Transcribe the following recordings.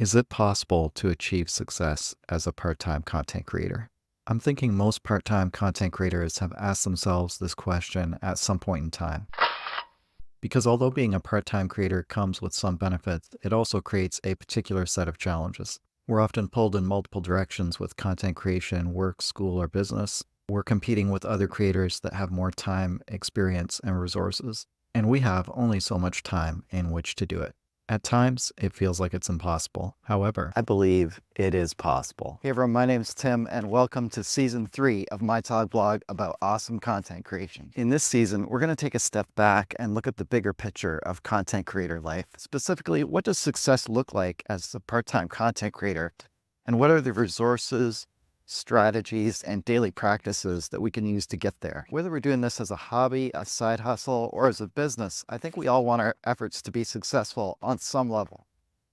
Is it possible to achieve success as a part-time content creator? I'm thinking most part-time content creators have asked themselves this question at some point in time. Because although being a part-time creator comes with some benefits, it also creates a particular set of challenges. We're often pulled in multiple directions with content creation, work, school, or business. We're competing with other creators that have more time, experience, and resources. And we have only so much time in which to do it. At times, it feels like it's impossible. However, I believe it is possible. Hey everyone, my name is Tim and welcome to season 3 of MyTogBlog about awesome content creation. In this season, we're going to take a step back and look at the bigger picture of content creator life. Specifically, what does success look like as a part-time content creator? And what are the resources, strategies, and daily practices that we can use to get there? Whether we're doing this as a hobby, a side hustle, or as a business, I think we all want our efforts to be successful on some level.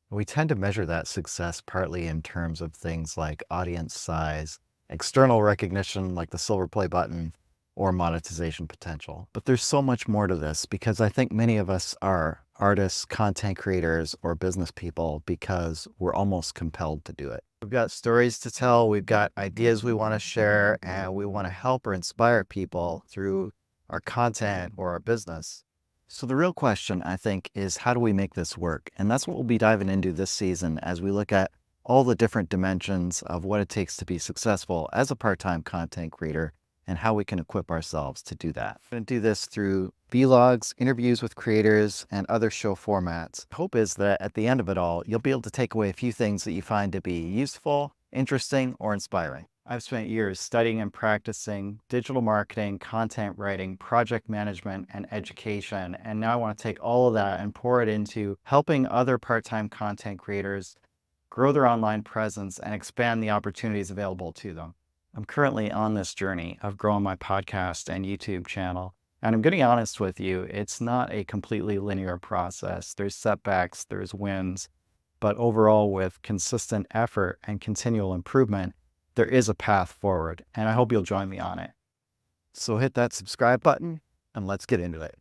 We tend to measure that success partly in terms of things like audience size, external recognition like the silver play button, or monetization potential. But there's so much more to this because I think many of us are artists, content creators, or business people because we're almost compelled to do it. We've got stories to tell, we've got ideas we want to share, and we want to help or inspire people through our content or our business. So the real question, I think, is how do we make this work? And that's what we'll be diving into this season as we look at all the different dimensions of what it takes to be successful as a part-time content creator and how we can equip ourselves to do that. I'm going to do this through vlogs, interviews with creators, and other show formats. Hope is that at the end of it all, you'll be able to take away a few things that you find to be useful, interesting, or inspiring. I've spent years studying and practicing digital marketing, content writing, project management, and education. And now I want to take all of that and pour it into helping other part-time content creators grow their online presence and expand the opportunities available to them. I'm currently on this journey of growing my podcast and YouTube channel. And I'm going to be honest with you, it's not a completely linear process. There's setbacks, there's wins, but overall with consistent effort and continual improvement, there is a path forward, and I hope you'll join me on it. So hit that subscribe button and let's get into it.